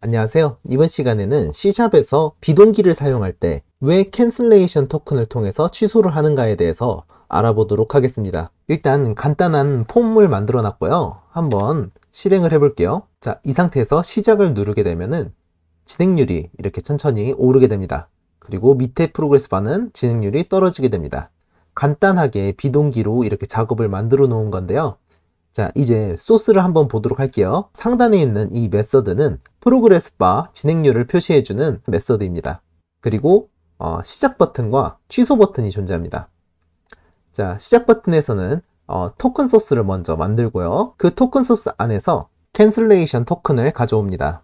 안녕하세요. 이번 시간에는 C샵에서 비동기를 사용할 때 왜 캔슬레이션 토큰을 통해서 취소를 하는가에 대해서 알아보도록 하겠습니다. 일단 간단한 폼을 만들어 놨고요. 한번 실행을 해 볼게요. 자, 이 상태에서 시작을 누르게 되면은 진행률이 이렇게 천천히 오르게 됩니다. 그리고 밑에 프로그레스 바는 진행률이 떨어지게 됩니다. 간단하게 비동기로 이렇게 작업을 만들어 놓은 건데요. 자, 이제 소스를 한번 보도록 할게요. 상단에 있는 이 메서드는 프로그레스 바 진행률을 표시해주는 메서드입니다. 그리고 시작 버튼과 취소 버튼이 존재합니다. 자, 시작 버튼에서는 토큰 소스를 먼저 만들고요. 그 토큰 소스 안에서 캔슬레이션 토큰을 가져옵니다.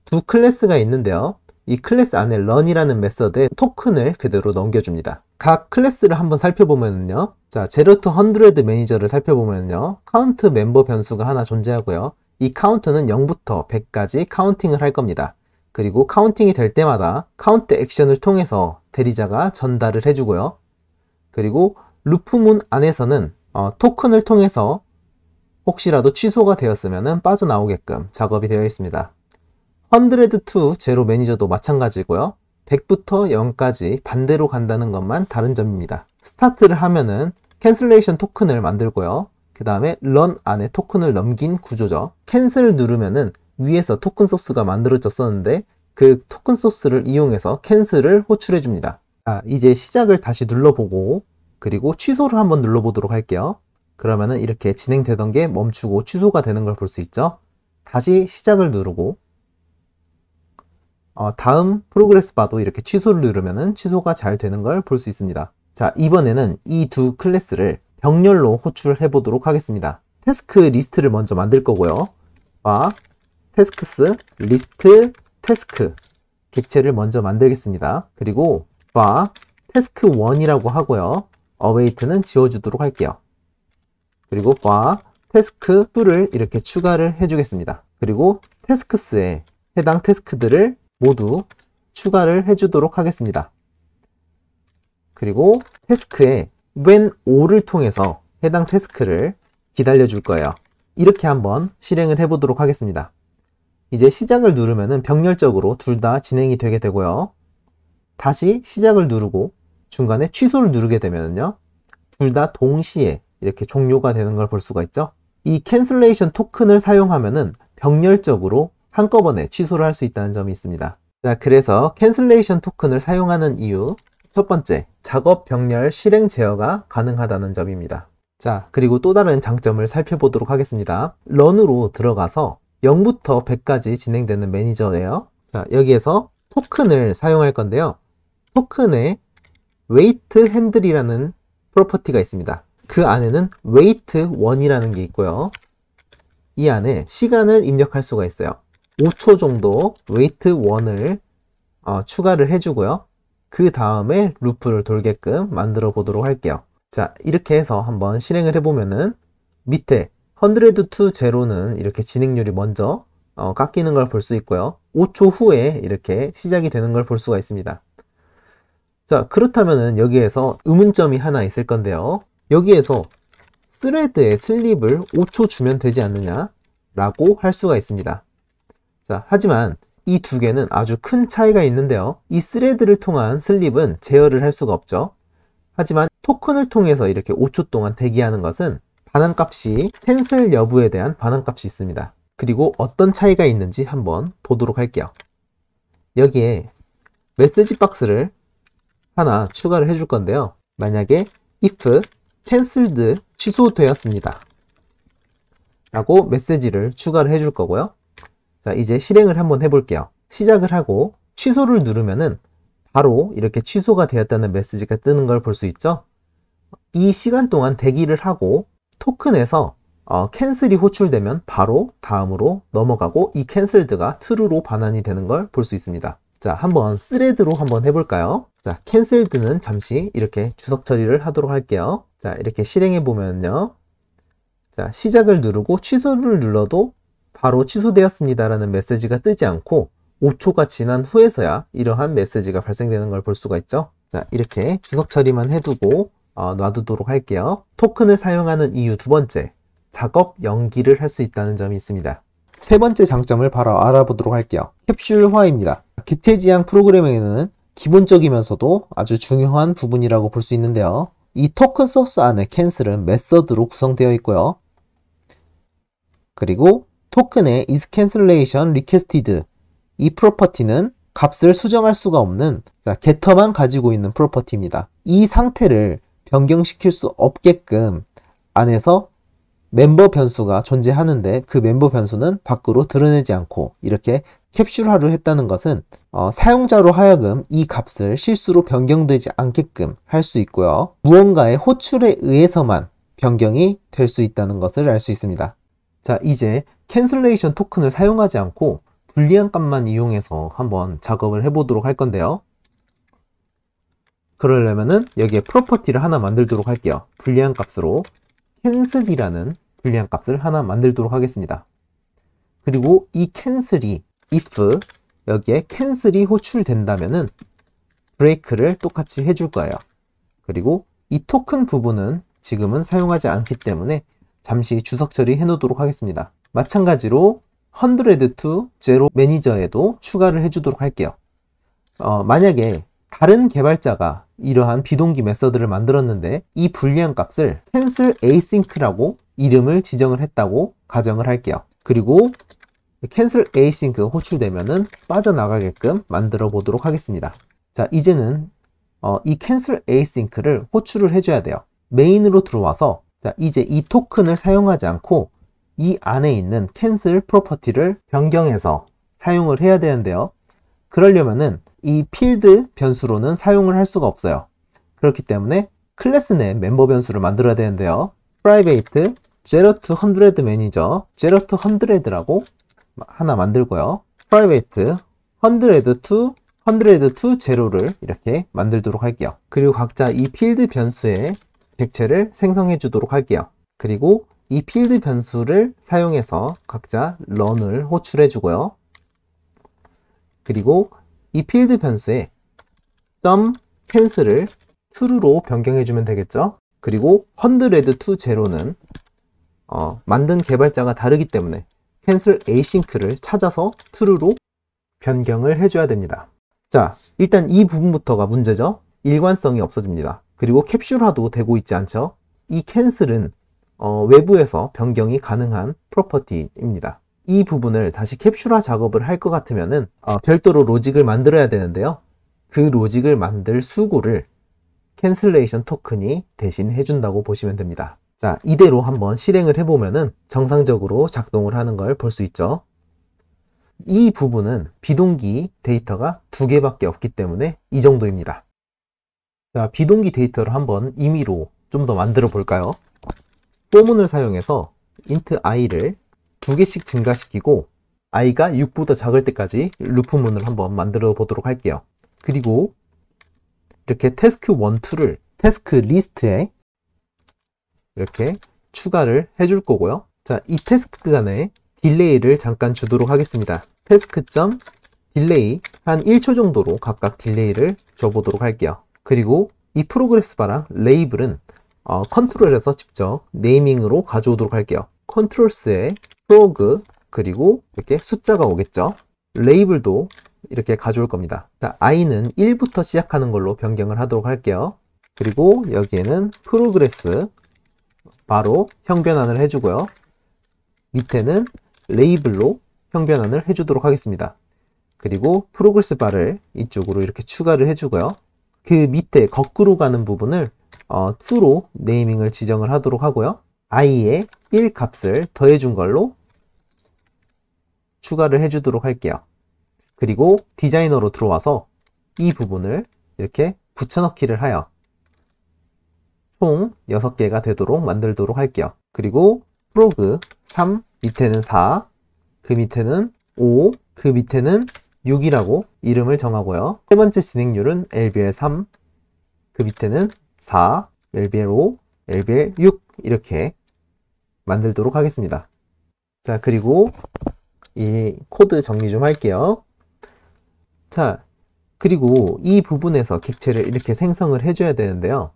두 클래스가 있는데요. 이 클래스 안에 run이라는 메서드에 토큰을 그대로 넘겨줍니다. 각 클래스를 한번 살펴보면요. 자, 0 to 100 매니저를 살펴보면요. 카운트 멤버 변수가 하나 존재하고요. 이 카운트는 0부터 100까지 카운팅을 할 겁니다. 그리고 카운팅이 될 때마다 카운트 액션을 통해서 대리자가 전달을 해주고요. 그리고 루프문 안에서는 토큰을 통해서 혹시라도 취소가 되었으면 빠져나오게끔 작업이 되어 있습니다. 100 to 0 매니저도 마찬가지고요. 100부터 0까지 반대로 간다는 것만 다른 점입니다. 스타트를 하면은 캔슬레이션 토큰을 만들고요. 그 다음에 run 안에 토큰을 넘긴 구조죠. 캔슬을 누르면은 위에서 토큰 소스가 만들어졌었는데 그 토큰 소스를 이용해서 캔슬을 호출해 줍니다. 자, 이제 시작을 다시 눌러보고 그리고 취소를 한번 눌러보도록 할게요. 그러면은 이렇게 진행되던 게 멈추고 취소가 되는 걸 볼 수 있죠. 다시 시작을 누르고 다음 프로그레스 바도 이렇게 취소를 누르면은 취소가 잘 되는 걸 볼 수 있습니다. 자, 이번에는 이 두 클래스를 병렬로 호출해 보도록 하겠습니다. 태스크 리스트를 먼저 만들 거고요. 태스크스 리스트 태스크 객체를 먼저 만들겠습니다. 그리고 태스크 1이라고 하고요. await는 지워주도록 할게요. 그리고 태스크 2를 이렇게 추가를 해주겠습니다. 그리고 태스크스에 해당 태스크들을 모두 추가를 해주도록 하겠습니다. 그리고 태스크에 when all을 통해서 해당 태스크를 기다려 줄 거예요. 이렇게 한번 실행을 해보도록 하겠습니다. 이제 시작을 누르면은 병렬적으로 둘 다 진행이 되게 되고요. 다시 시작을 누르고 중간에 취소를 누르게 되면요. 둘 다 동시에 이렇게 종료가 되는 걸 볼 수가 있죠. 이 캔슬레이션 토큰을 사용하면은 병렬적으로 한꺼번에 취소를 할 수 있다는 점이 있습니다. 자, 그래서 캔슬레이션 토큰을 사용하는 이유 첫 번째, 작업 병렬 실행 제어가 가능하다는 점입니다. 자, 그리고 또 다른 장점을 살펴보도록 하겠습니다. run으로 들어가서 0부터 100까지 진행되는 매니저예요. 자, 여기에서 토큰을 사용할 건데요. 토큰에 wait handle이라는 프로퍼티가 있습니다. 그 안에는 wait 1이라는 게 있고요. 이 안에 시간을 입력할 수가 있어요. 5초 정도 wait 1을 추가를 해주고요. 그 다음에 루프를 돌게끔 만들어 보도록 할게요. 자, 이렇게 해서 한번 실행을 해보면은 밑에 100 to 0는 이렇게 진행률이 먼저 깎이는 걸 볼 수 있고요. 5초 후에 이렇게 시작이 되는 걸 볼 수가 있습니다. 자, 그렇다면은 여기에서 의문점이 하나 있을 건데요. 여기에서 스레드에 슬립을 5초 주면 되지 않느냐 라고 할 수가 있습니다. 자, 하지만 이 두 개는 아주 큰 차이가 있는데요. 이 스레드를 통한 슬립은 제어를 할 수가 없죠. 하지만 토큰을 통해서 이렇게 5초 동안 대기하는 것은 반환값이 캔슬 여부에 대한 반환값이 있습니다. 그리고 어떤 차이가 있는지 한번 보도록 할게요. 여기에 메시지 박스를 하나 추가를 해줄 건데요. 만약에 if cancelled 취소되었습니다 라고 메시지를 추가를 해줄 거고요. 자, 이제 실행을 한번 해볼게요. 시작을 하고 취소를 누르면은 바로 이렇게 취소가 되었다는 메시지가 뜨는 걸 볼 수 있죠. 이 시간 동안 대기를 하고 토큰에서 캔슬이 호출되면 바로 다음으로 넘어가고 이 캔슬드가 true로 반환이 되는 걸 볼 수 있습니다. 자, 한번 스레드로 한번 해볼까요? 자, 캔슬드는 잠시 이렇게 주석 처리를 하도록 할게요. 자, 이렇게 실행해 보면요. 자, 시작을 누르고 취소를 눌러도 바로 취소되었습니다 라는 메시지가 뜨지 않고 5초가 지난 후에서야 이러한 메시지가 발생되는 걸 볼 수가 있죠. 자, 이렇게 주석 처리만 해두고 놔두도록 할게요. 토큰을 사용하는 이유 두 번째, 작업 연기를 할 수 있다는 점이 있습니다. 세 번째 장점을 바로 알아보도록 할게요. 캡슐화입니다. 객체 지향 프로그래밍에는 기본적이면서도 아주 중요한 부분이라고 볼 수 있는데요. 이 토큰 소스 안에 캔슬은 메서드로 구성되어 있고요. 그리고 토큰의 is cancellation requested 이 프로퍼티는 값을 수정할 수가 없는 게터만 가지고 있는 프로퍼티입니다. 이 상태를 변경시킬 수 없게끔 안에서 멤버 변수가 존재하는데 그 멤버 변수는 밖으로 드러내지 않고 이렇게 캡슐화를 했다는 것은 사용자로 하여금 이 값을 실수로 변경되지 않게끔 할 수 있고요. 무언가의 호출에 의해서만 변경이 될 수 있다는 것을 알 수 있습니다. 자, 이제 캔슬레이션 토큰을 사용하지 않고 불리한 값만 이용해서 한번 작업을 해보도록 할 건데요. 그러려면은 여기에 프로퍼티를 하나 만들도록 할게요. 불리한 값으로 캔슬이라는 불리한 값을 하나 만들도록 하겠습니다. 그리고 이 캔슬이 if 여기에 캔슬이 호출된다면은 브레이크를 똑같이 해줄 거예요. 그리고 이 토큰 부분은 지금은 사용하지 않기 때문에 잠시 주석 처리해 놓도록 하겠습니다. 마찬가지로 100 to 0 매니저에도 추가를 해주도록 할게요. 만약에 다른 개발자가 이러한 비동기 메서드를 만들었는데 이 불리한 값을 cancel async라고 이름을 지정을 했다고 가정을 할게요. 그리고 cancel async 호출되면은 빠져나가게끔 만들어 보도록 하겠습니다. 자, 이제는 이 cancel async를 호출을 해줘야 돼요. 메인으로 들어와서 자, 이제 이 토큰을 사용하지 않고 이 안에 있는 cancel 프로퍼티를 변경해서 사용을 해야 되는데요. 그러려면은 이 필드 변수로는 사용을 할 수가 없어요. 그렇기 때문에 클래스 내 멤버 변수를 만들어야 되는데요. private 0 to 100 매니저 0 to 100라고 하나 만들고요. private 100 to 0를 이렇게 만들도록 할게요. 그리고 각자 이 필드 변수의 객체를 생성해 주도록 할게요. 그리고 이 필드 변수를 사용해서 각자 run을 호출해 주고요. 그리고 이 필드 변수에 .cancel을 true로 변경해 주면 되겠죠. 그리고 100 to 0는 만든 개발자가 다르기 때문에 cancel async를 찾아서 true로 변경을 해줘야 됩니다. 자, 일단 이 부분부터가 문제죠. 일관성이 없어집니다. 그리고 캡슐화도 되고 있지 않죠. 이 cancel은 외부에서 변경이 가능한 프로퍼티입니다. 이 부분을 다시 캡슐화 작업을 할 것 같으면은 별도로 로직을 만들어야 되는데요. 그 로직을 만들 수고를 캔슬레이션 토큰이 대신 해준다고 보시면 됩니다. 자, 이대로 한번 실행을 해보면은 정상적으로 작동을 하는 걸 볼 수 있죠. 이 부분은 비동기 데이터가 2개밖에 없기 때문에 이 정도입니다. 자, 비동기 데이터를 한번 임의로 좀 더 만들어 볼까요? 포문을 사용해서 int i를 2개씩 증가시키고 i가 6보다 작을 때까지 루프문을 한번 만들어 보도록 할게요. 그리고 이렇게 task 1, 2를 task list에 이렇게 추가를 해줄 거고요. 자, 이 태스크 간에 딜레이를 잠깐 주도록 하겠습니다. task.delay 한 1초 정도로 각각 딜레이를 줘보도록 할게요. 그리고 이 프로그레스 바랑 레이블은 컨트롤에서 직접 네이밍으로 가져오도록 할게요. 컨트롤스에 프로그 그리고 이렇게 숫자가 오겠죠. 레이블도 이렇게 가져올 겁니다. 자, i는 1부터 시작하는 걸로 변경을 하도록 할게요. 그리고 여기에는 프로그레스 바로 형 변환을 해주고요. 밑에는 레이블로 형 변환을 해주도록 하겠습니다. 그리고 프로그레스 바를 이쪽으로 이렇게 추가를 해주고요. 그 밑에 거꾸로 가는 부분을 to로 네이밍을 지정을 하도록 하고요. i의 1 값을 더해준 걸로 추가를 해주도록 할게요. 그리고 디자이너로 들어와서 이 부분을 이렇게 붙여넣기를 하여 총 6개가 되도록 만들도록 할게요. 그리고 프로그 3, 밑에는 4, 그 밑에는 5, 그 밑에는 6이라고 이름을 정하고요. 세 번째 진행률은 LBL 3, 그 밑에는 4, LBL 5, LBL 6 이렇게 만들도록 하겠습니다. 자, 그리고 이 코드 정리 좀 할게요. 자, 그리고 이 부분에서 객체를 이렇게 생성을 해줘야 되는데요.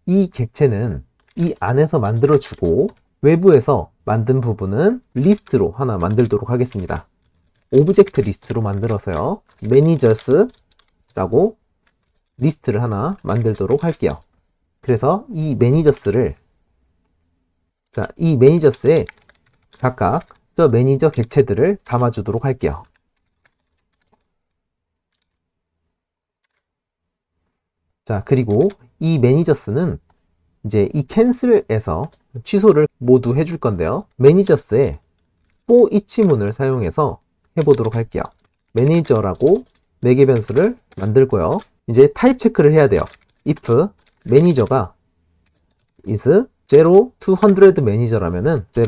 이 객체는 이 안에서 만들어주고 외부에서 만든 부분은 리스트로 하나 만들도록 하겠습니다. 오브젝트 리스트로 만들어서요. 매니저스라고 리스트를 하나 만들도록 할게요. 그래서 이 매니저스를 이 매니저스에 각각 저 매니저 객체들을 담아주도록 할게요. 자, 그리고 이 매니저스는 이제 이 캔슬에서 취소를 모두 해줄 건데요. 매니저스에 for each 문을 사용해서 해보도록 할게요. 매니저라고 매개 변수를 만들고요. 이제 타입 체크를 해야 돼요. if 매니저가 is 0 to 100 매니저라면은 0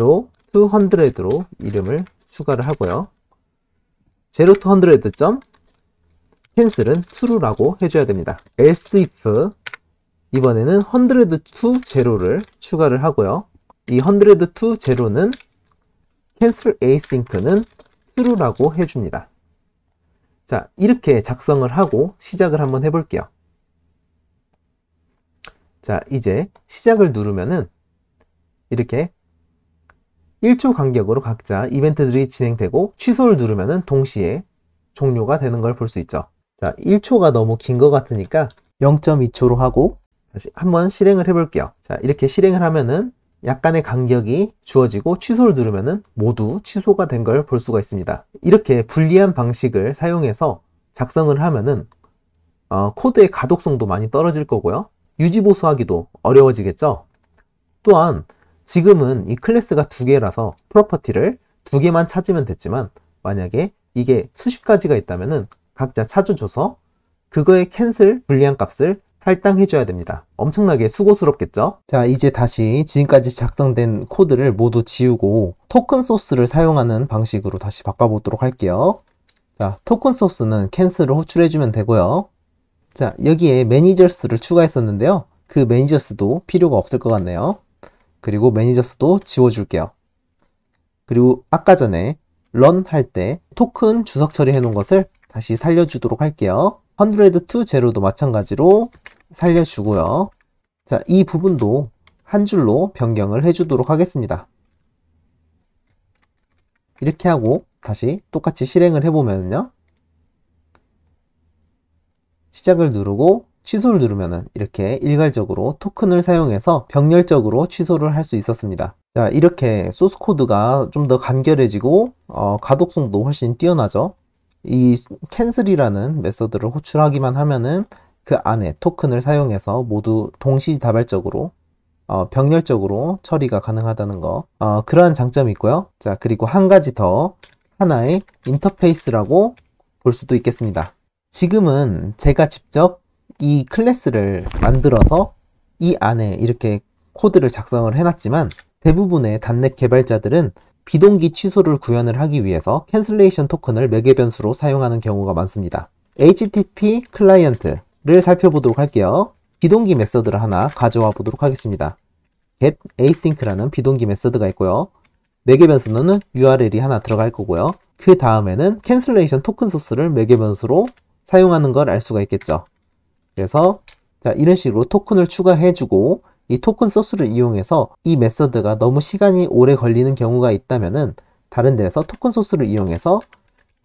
to 100로 이름을 추가를 하고요. 0 to 100 점 cancel은 true라고 해줘야 됩니다. else if 이번에는 100 to 0를 추가를 하고요. 이 100 to 0는 cancel async는 true라고 해줍니다. 자, 이렇게 작성을 하고 시작을 한번 해볼게요. 자, 이제 시작을 누르면은 이렇게 1초 간격으로 각자 이벤트들이 진행되고 취소를 누르면은 동시에 종료가 되는 걸 볼 수 있죠. 자, 1초가 너무 긴 것 같으니까 0.2초로 하고 다시 한번 실행을 해볼게요. 자, 이렇게 실행을 하면은 약간의 간격이 주어지고 취소를 누르면은 모두 취소가 된 걸 볼 수가 있습니다. 이렇게 불리한 방식을 사용해서 작성을 하면은 코드의 가독성도 많이 떨어질 거고요. 유지보수하기도 어려워지겠죠. 또한 지금은 이 클래스가 2개라서 프로퍼티를 2개만 찾으면 됐지만 만약에 이게 수십 가지가 있다면은 각자 찾아줘서 그거의 캔슬 불리한 값을 할당해 줘야 됩니다. 엄청나게 수고스럽겠죠? 자, 이제 다시 지금까지 작성된 코드를 모두 지우고 토큰 소스를 사용하는 방식으로 다시 바꿔보도록 할게요. 자, 토큰 소스는 캔슬을 호출해 주면 되고요. 자, 여기에 매니저스를 추가했었는데요. 그 매니저스도 필요가 없을 것 같네요. 그리고 매니저스도 지워줄게요. 그리고 아까 전에 런 할 때 토큰 주석 처리해 놓은 것을 다시 살려주도록 할게요. 100 to 0도 마찬가지로 살려주고요. 자, 이 부분도 한 줄로 변경을 해주도록 하겠습니다. 이렇게 하고 다시 똑같이 실행을 해보면요. 시작을 누르고 취소를 누르면은 이렇게 일괄적으로 토큰을 사용해서 병렬적으로 취소를 할 수 있었습니다. 자, 이렇게 소스 코드가 좀 더 간결해지고 가독성도 훨씬 뛰어나죠. 이 캔슬이라는 메서드를 호출하기만 하면은 그 안에 토큰을 사용해서 모두 동시다발적으로 병렬적으로 처리가 가능하다는 거, 그러한 장점이 있고요. 자, 그리고 한 가지 더 하나의 인터페이스라고 볼 수도 있겠습니다. 지금은 제가 직접 이 클래스를 만들어서 이 안에 이렇게 코드를 작성을 해놨지만 대부분의 단넷 개발자들은 비동기 취소를 구현을 하기 위해서 캔슬레이션 토큰을 매개 변수로 사용하는 경우가 많습니다. HTTP 클라이언트를 살펴보도록 할게요. 비동기 메서드를 하나 가져와 보도록 하겠습니다. get async라는 비동기 메서드가 있고요. 매개 변수는 URL이 하나 들어갈 거고요. 그 다음에는 캔슬레이션 토큰 소스를 매개 변수로 사용하는 걸 알 수가 있겠죠. 그래서 자, 이런 식으로 토큰을 추가해주고 이 토큰 소스를 이용해서 이 메서드가 너무 시간이 오래 걸리는 경우가 있다면은 다른 데에서 토큰 소스를 이용해서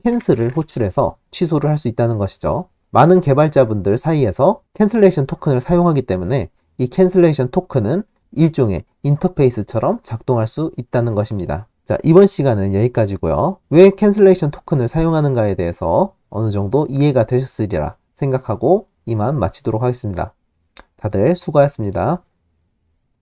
캔슬을 호출해서 취소를 할 수 있다는 것이죠. 많은 개발자분들 사이에서 캔슬레이션 토큰을 사용하기 때문에 이 캔슬레이션 토큰은 일종의 인터페이스처럼 작동할 수 있다는 것입니다. 자, 이번 시간은 여기까지고요. 왜 캔슬레이션 토큰을 사용하는가에 대해서 어느 정도 이해가 되셨으리라 생각하고 이만 마치도록 하겠습니다. 다들 수고하셨습니다.